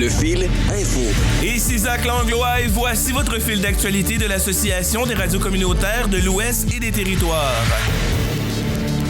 Le Fil Info. Ici Zach Langlois et voici votre fil d'actualité de l'Association des radios communautaires de l'Ouest et des Territoires.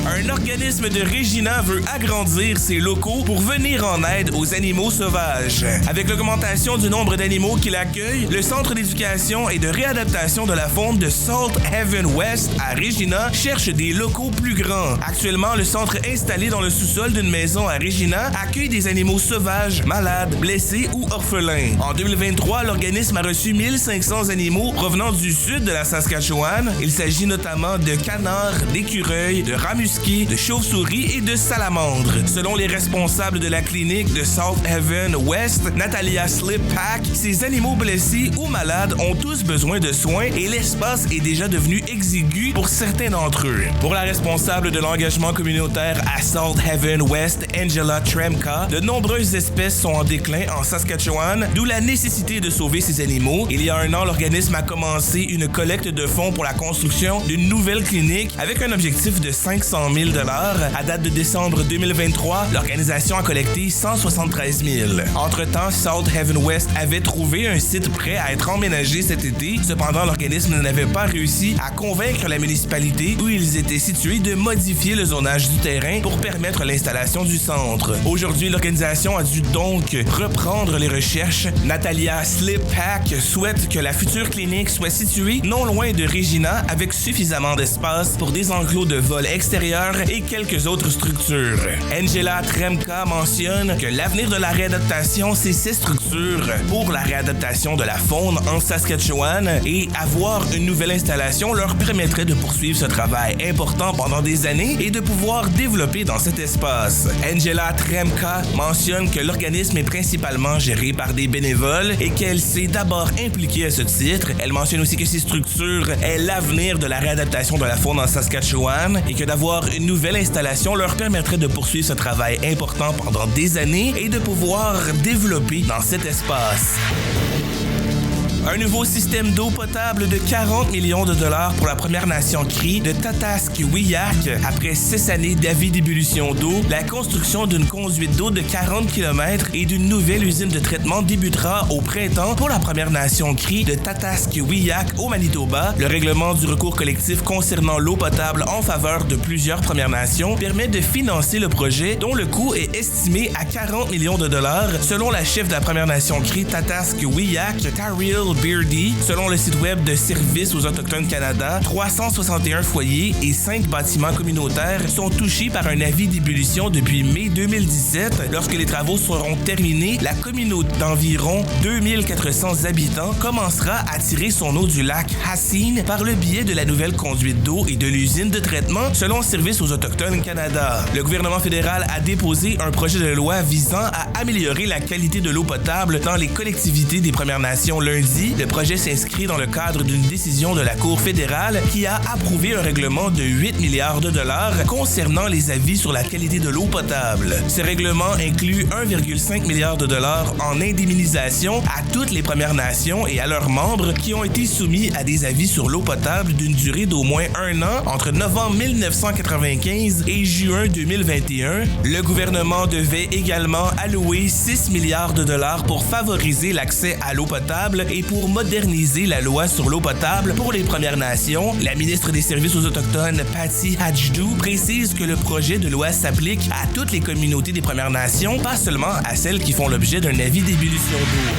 Un organisme de Regina veut agrandir ses locaux pour venir en aide aux animaux sauvages. Avec l'augmentation du nombre d'animaux qu'il accueille, le Centre d'éducation et de réadaptation de la faune de Salt Haven West à Regina cherche des locaux plus grands. Actuellement, le centre installé dans le sous-sol d'une maison à Regina accueille des animaux sauvages, malades, blessés ou orphelins. En 2023, l'organisme a reçu 1500 animaux provenant du sud de la Saskatchewan. Il s'agit notamment de canards, d'écureuils, de rats musqués, de chauves-souris et de salamandres. Selon les responsables de la clinique de Salt Haven West, Natalia Slippack, ces animaux blessés ou malades ont tous besoin de soins et l'espace est déjà devenu exigu pour certains d'entre eux. Pour la responsable de l'engagement communautaire à Salt Haven West, Angela Tremka, de nombreuses espèces sont en déclin en Saskatchewan, d'où la nécessité de sauver ces animaux. Il y a un an, l'organisme a commencé une collecte de fonds pour la construction d'une nouvelle clinique avec un objectif de 500 000 $. À date de décembre 2023, l'organisation a collecté 173 000 $. Entre-temps, Salt Haven West avait trouvé un site prêt à être emménagé cet été. Cependant, l'organisme n'avait pas réussi à convaincre la municipalité où ils étaient situés de modifier le zonage du terrain pour permettre l'installation du centre. Aujourd'hui, l'organisation a dû donc reprendre les recherches. Natalia Slippack souhaite que la future clinique soit située non loin de Regina avec suffisamment d'espace pour des enclos de vol extérieur et quelques autres structures. Angela Tremka mentionne que l'avenir de la réadaptation, c'est ces structures pour la réadaptation de la faune en Saskatchewan et avoir une nouvelle installation leur permettrait de poursuivre ce travail important pendant des années et de pouvoir développer dans cet espace. Angela Tremka mentionne que l'organisme est principalement géré par des bénévoles et qu'elle s'est d'abord impliquée à ce titre. Elle mentionne aussi que ces structures est l'avenir de la réadaptation de la faune en Saskatchewan et que d'avoir une nouvelle installation leur permettrait de poursuivre ce travail important pendant des années et de pouvoir développer dans cet espace. Un nouveau système d'eau potable de 40 millions de dollars pour la Première Nation Cri de Tataskiwiyak. Après 6 années d'avis d'ébullition d'eau, la construction d'une conduite d'eau de 40 km et d'une nouvelle usine de traitement débutera au printemps pour la Première Nation Cri de Tataskiwiyak au Manitoba. Le règlement du recours collectif concernant l'eau potable en faveur de plusieurs Premières Nations permet de financer le projet dont le coût est estimé à 40 millions de dollars selon la chef de la Première Nation Cri Tataskiwiyak, Tariel Beardy. Selon le site web de Services aux Autochtones Canada, 361 foyers et 5 bâtiments communautaires sont touchés par un avis d'ébullition depuis mai 2017. Lorsque les travaux seront terminés, la communauté d'environ 2400 habitants commencera à tirer son eau du lac Hassine par le biais de la nouvelle conduite d'eau et de l'usine de traitement, selon Services aux Autochtones Canada. Le gouvernement fédéral a déposé un projet de loi visant à améliorer la qualité de l'eau potable dans les collectivités des Premières Nations lundi. Le projet s'inscrit dans le cadre d'une décision de la Cour fédérale qui a approuvé un règlement de 8 milliards de dollars concernant les avis sur la qualité de l'eau potable. Ce règlement inclut 1,5 milliard de dollars en indemnisation à toutes les Premières Nations et à leurs membres qui ont été soumis à des avis sur l'eau potable d'une durée d'au moins 1 an entre novembre 1995 et juin 2021. Le gouvernement devait également allouer 6 milliards de dollars pour favoriser l'accès à l'eau potable et pour moderniser la loi sur l'eau potable pour les Premières Nations. La ministre des Services aux Autochtones, Patty Hajdu, précise que le projet de loi s'applique à toutes les communautés des Premières Nations, pas seulement à celles qui font l'objet d'un avis d'ébullition d'eau.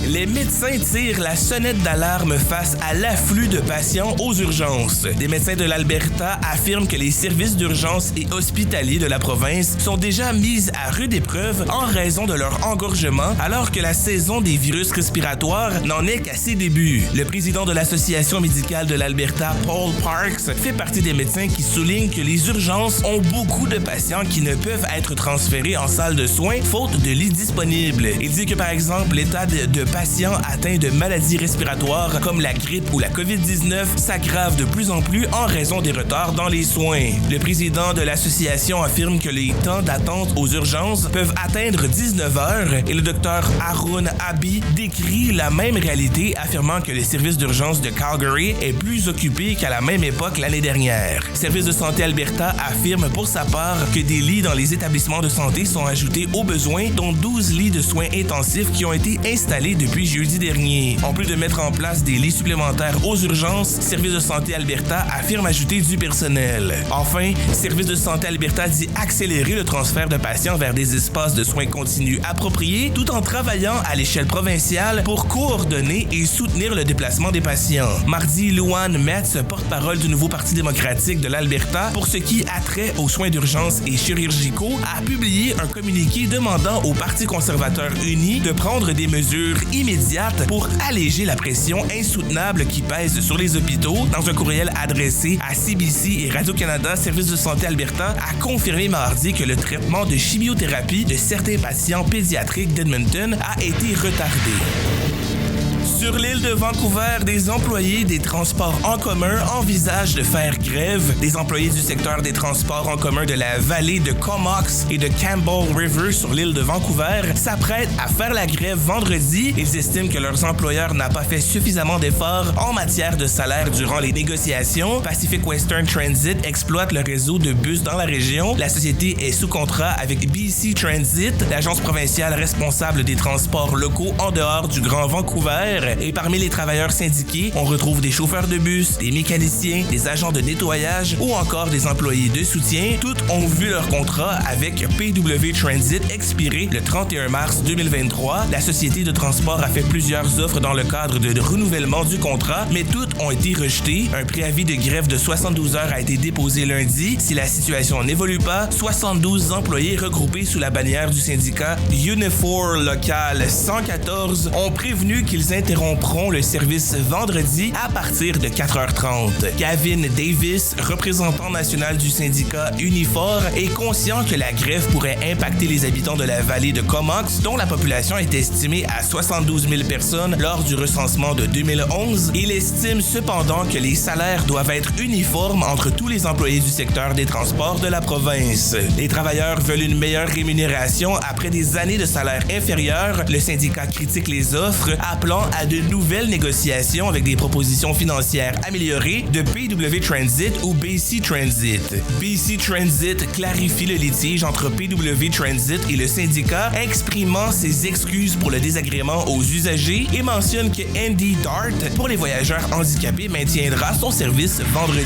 Les médecins tirent la sonnette d'alarme face à l'afflux de patients aux urgences. Des médecins de l'Alberta affirment que les services d'urgence et hospitaliers de la province sont déjà mis à rude épreuve en raison de leur engorgement, alors que la saison des virus respiratoires n'en est qu'à ses débuts. Le président de l'Association médicale de l'Alberta, Paul Parks, fait partie des médecins qui soulignent que les urgences ont beaucoup de patients qui ne peuvent être transférés en salle de soins faute de lits disponibles. Il dit que par exemple, l'état de patients atteints de maladies respiratoires comme la grippe ou la COVID-19 s'aggrave de plus en plus en raison des retards dans les soins. Le président de l'association affirme que les temps d'attente aux urgences peuvent atteindre 19 heures et le docteur Arun Abi décrit la même réalité, affirmant que le service d'urgence de Calgary est plus occupé qu'à la même époque Québec l'année dernière. Service de santé Alberta affirme pour sa part que des lits dans les établissements de santé sont ajoutés aux besoins, dont 12 lits de soins intensifs qui ont été installés depuis jeudi dernier. En plus de mettre en place des lits supplémentaires aux urgences, Service de santé Alberta affirme ajouter du personnel. Enfin, Service de santé Alberta dit accélérer le transfert de patients vers des espaces de soins continus appropriés tout en travaillant à l'échelle provinciale pour coordonner et soutenir le déplacement des patients. Mardi, Luann Metz, porte-parole du nouveau Parti démocratique de l'Alberta pour ce qui a trait aux soins d'urgence et chirurgicaux, a publié un communiqué demandant au Parti conservateur uni de prendre des mesures immédiates pour alléger la pression insoutenable qui pèse sur les hôpitaux. Dans un courriel adressé à CBC et Radio-Canada, Service de santé Alberta a confirmé mardi que le traitement de chimiothérapie de certains patients pédiatriques d'Edmonton a été retardé. Sur l'île de Vancouver, des employés des transports en commun envisagent de faire grève. Des employés du secteur des transports en commun de la vallée de Comox et de Campbell River sur l'île de Vancouver s'apprêtent à faire la grève vendredi. Ils estiment que leurs employeurs n'ont pas fait suffisamment d'efforts en matière de salaire durant les négociations. Pacific Western Transit exploite le réseau de bus dans la région. La société est sous contrat avec BC Transit, l'agence provinciale responsable des transports locaux en dehors du Grand Vancouver. Et parmi les travailleurs syndiqués, on retrouve des chauffeurs de bus, des mécaniciens, des agents de nettoyage ou encore des employés de soutien. Toutes ont vu leur contrat avec PW Transit expirer le 31 mars 2023. La société de transport a fait plusieurs offres dans le cadre de renouvellement du contrat, mais toutes ont été rejetées. Un préavis de grève de 72 heures a été déposé lundi. Si la situation n'évolue pas, 72 employés regroupés sous la bannière du syndicat Unifor Local 114 ont prévenu qu'ils interrompront le service vendredi à partir de 4h30. Gavin Davis, représentant national du syndicat Unifor, est conscient que la grève pourrait impacter les habitants de la vallée de Comox, dont la population est estimée à 72 000 personnes lors du recensement de 2011. Il estime cependant que les salaires doivent être uniformes entre tous les employés du secteur des transports de la province. Les travailleurs veulent une meilleure rémunération après des années de salaire inférieurs. Le syndicat critique les offres, appelant à de nouvelles négociations avec des propositions financières améliorées de PW Transit ou BC Transit. BC Transit clarifie le litige entre PW Transit et le syndicat, exprimant ses excuses pour le désagrément aux usagers et mentionne que Andy Dart, pour les voyageurs handicapés, maintiendra son service vendredi.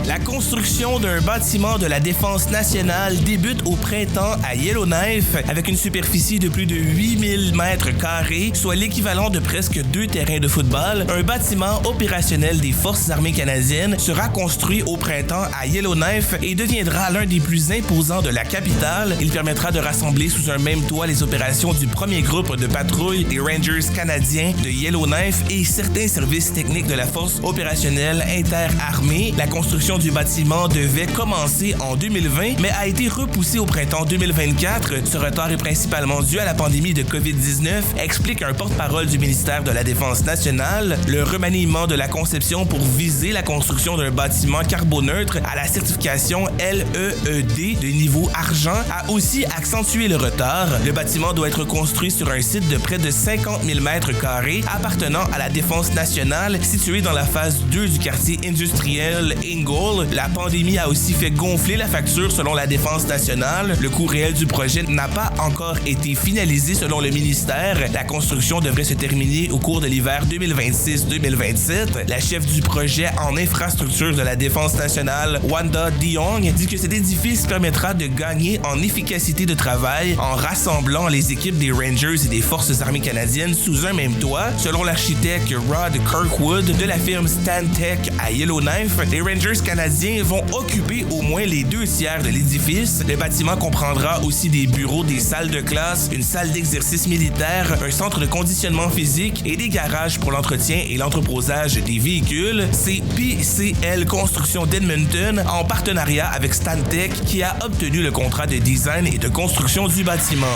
La construction d'un bâtiment de la Défense nationale débute au printemps à Yellowknife avec une superficie de plus de 8000 mètres carrés, soit l'équivalent de presque 2 terrains de football. Un bâtiment opérationnel des Forces armées canadiennes sera construit au printemps à Yellowknife et deviendra l'un des plus imposants de la capitale. Il permettra de rassembler sous un même toit les opérations du premier groupe de patrouille des Rangers canadiens de Yellowknife et certains services techniques de la Force opérationnelle interarmée. La construction du bâtiment devait commencer en 2020, mais a été repoussé au printemps 2024. Ce retard est principalement dû à la pandémie de COVID-19, explique un porte-parole du ministère de la Défense nationale. Le remaniement de la conception pour viser la construction d'un bâtiment carboneutre à la certification LEED de niveau argent a aussi accentué le retard. Le bâtiment doit être construit sur un site de près de 50 000 mètres carrés appartenant à la Défense nationale, situé dans la phase 2 du quartier industriel Ingold. La pandémie a aussi fait gonfler la facture selon la Défense nationale. Le coût réel du projet n'a pas encore été finalisé selon le ministère. La construction devrait se terminer au cours de l'hiver 2026-2027. La chef du projet en infrastructure de la Défense nationale, Wanda Diong, dit que cet édifice permettra de gagner en efficacité de travail en rassemblant les équipes des Rangers et des Forces armées canadiennes sous un même toit. Selon l'architecte Rod Kirkwood de la firme Stantec à Yellowknife, les Rangers canadiens vont occuper au moins les 2 tiers de l'édifice. Le bâtiment comprendra aussi des bureaux, des salles de classe, une salle d'exercice militaire, un centre de conditionnement physique et des garages pour l'entretien et l'entreposage des véhicules. C'est PCL Construction d'Edmonton en partenariat avec Stantec qui a obtenu le contrat de design et de construction du bâtiment.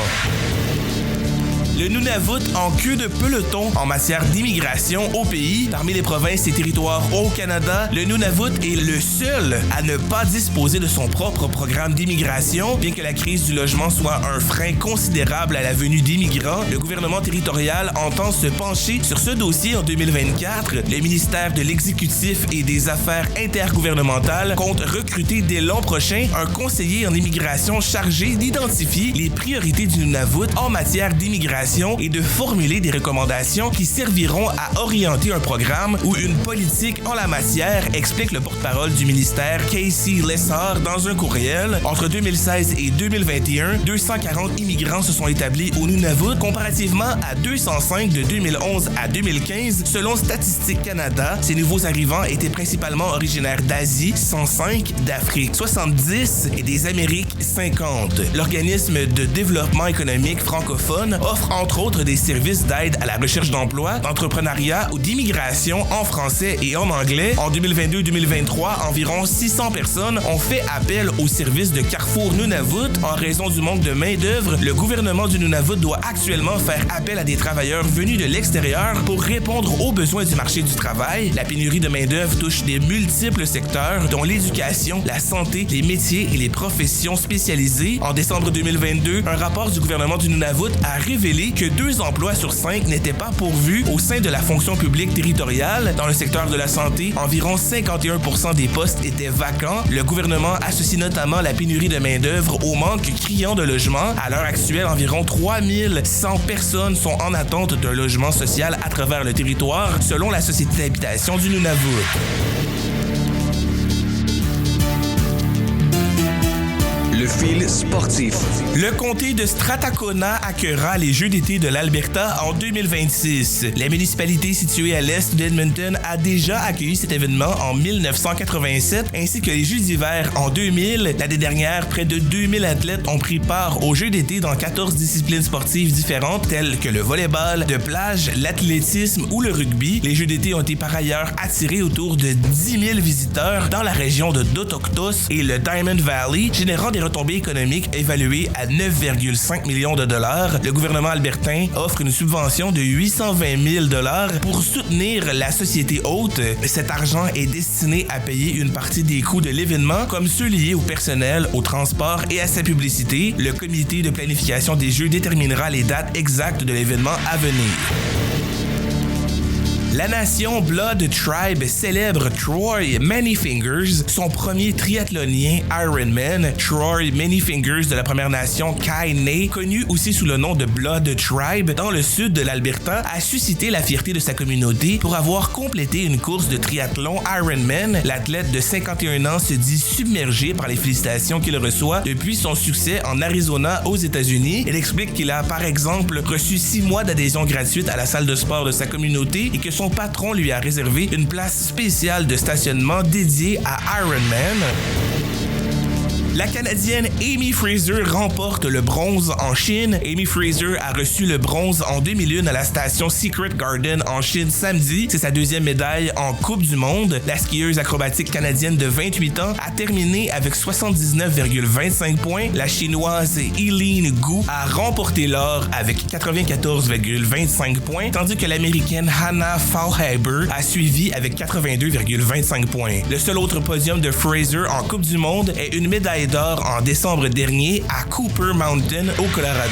Le Nunavut en queue de peloton en matière d'immigration au pays. Parmi les provinces et territoires au Canada, le Nunavut est le seul à ne pas disposer de son propre programme d'immigration. Bien que la crise du logement soit un frein considérable à la venue d'immigrants, le gouvernement territorial entend se pencher sur ce dossier en 2024. Le ministère de l'Exécutif et des Affaires intergouvernementales compte recruter dès l'an prochain un conseiller en immigration chargé d'identifier les priorités du Nunavut en matière d'immigration et de formuler des recommandations qui serviront à orienter un programme ou une politique en la matière, explique le porte-parole du ministère Casey Lessard dans un courriel. Entre 2016 et 2021, 240 immigrants se sont établis au Nunavut comparativement à 205 de 2011 à 2015 selon Statistique Canada. Ces nouveaux arrivants étaient principalement originaires d'Asie, 105, d'Afrique 70 et des Amériques 50. L'organisme de développement économique francophone offre entre autres des services d'aide à la recherche d'emploi, d'entrepreneuriat ou d'immigration en français et en anglais. En 2022-2023, environ 600 personnes ont fait appel au service de Carrefour Nunavut. En raison du manque de main-d'œuvre, le gouvernement du Nunavut doit actuellement faire appel à des travailleurs venus de l'extérieur pour répondre aux besoins du marché du travail. La pénurie de main-d'œuvre touche des multiples secteurs, dont l'éducation, la santé, les métiers et les professions spécialisées. En décembre 2022, un rapport du gouvernement du Nunavut a révélé que 2 emplois sur 5 n'étaient pas pourvus au sein de la fonction publique territoriale. Dans le secteur de la santé, environ 51% des postes étaient vacants. Le gouvernement associe notamment la pénurie de main-d'œuvre au manque criant de logement. À l'heure actuelle, environ 3100 personnes sont en attente d'un logement social à travers le territoire, selon la Société d'habitation du Nunavut. Le fil sportif. Le comté de Strathcona accueillera les Jeux d'été de l'Alberta en 2026. La municipalité située à l'est d'Edmonton a déjà accueilli cet événement en 1987, ainsi que les Jeux d'hiver en 2000. L'année dernière, près de 2000 athlètes ont pris part aux Jeux d'été dans 14 disciplines sportives différentes, telles que le volleyball de plage, l'athlétisme ou le rugby. Les Jeux d'été ont été par ailleurs attirés autour de 10 000 visiteurs dans la région de Dotoktos et le Diamond Valley, générant des retombées économiques évaluées à 9,5 millions de dollars. Le gouvernement albertain offre une subvention de 820 000 dollars pour soutenir la société hôte. Cet argent est destiné à payer une partie des coûts de l'événement, comme ceux liés au personnel, au transport et à sa publicité. Le comité de planification des Jeux déterminera les dates exactes de l'événement à venir. La nation Blood Tribe célèbre Troy Manyfingers, son premier triathlonien Ironman. Troy Manyfingers de la Première Nation Kainai, connu aussi sous le nom de Blood Tribe dans le sud de l'Alberta, a suscité la fierté de sa communauté pour avoir complété une course de triathlon Ironman. L'athlète de 51 ans se dit submergé par les félicitations qu'il reçoit depuis son succès en Arizona aux États-Unis. Il explique qu'il a par exemple reçu 6 mois d'adhésion gratuite à la salle de sport de sa communauté et que son patron lui a réservé une place spéciale de stationnement dédiée à Ironman. La Canadienne Amy Fraser remporte le bronze en Chine. Amy Fraser a reçu le bronze en 2001 à la station Secret Garden en Chine samedi. C'est sa 2e médaille en Coupe du Monde. La skieuse acrobatique canadienne de 28 ans a terminé avec 79,25 points. La chinoise Eileen Gu a remporté l'or avec 94,25 points, tandis que l'américaine Hannah Faulhaber a suivi avec 82,25 points. Le seul autre podium de Fraser en Coupe du Monde est une médaille d'or en décembre dernier à Cooper Mountain au Colorado.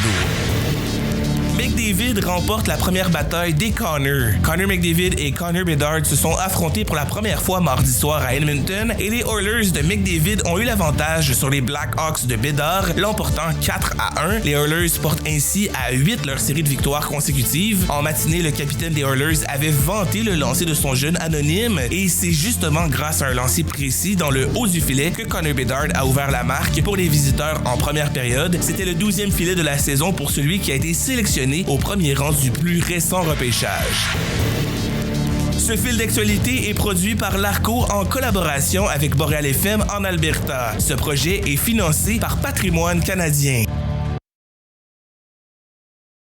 McDavid remporte la première bataille des Connor. Connor McDavid et Connor Bedard se sont affrontés pour la première fois mardi soir à Edmonton et les Oilers de McDavid ont eu l'avantage sur les Blackhawks de Bedard, l'emportant 4-1. Les Oilers portent ainsi à 8 leur série de victoires consécutives. En matinée, le capitaine des Oilers avait vanté le lancer de son jeune anonyme et c'est justement grâce à un lancer précis dans le haut du filet que Connor Bedard a ouvert la marque pour les visiteurs en première période. C'était le 12e filet de la saison pour celui qui a été sélectionné au premier rang du plus récent repêchage. Ce fil d'actualité est produit par l'Arco en collaboration avec Boréal FM en Alberta. Ce projet est financé par Patrimoine canadien.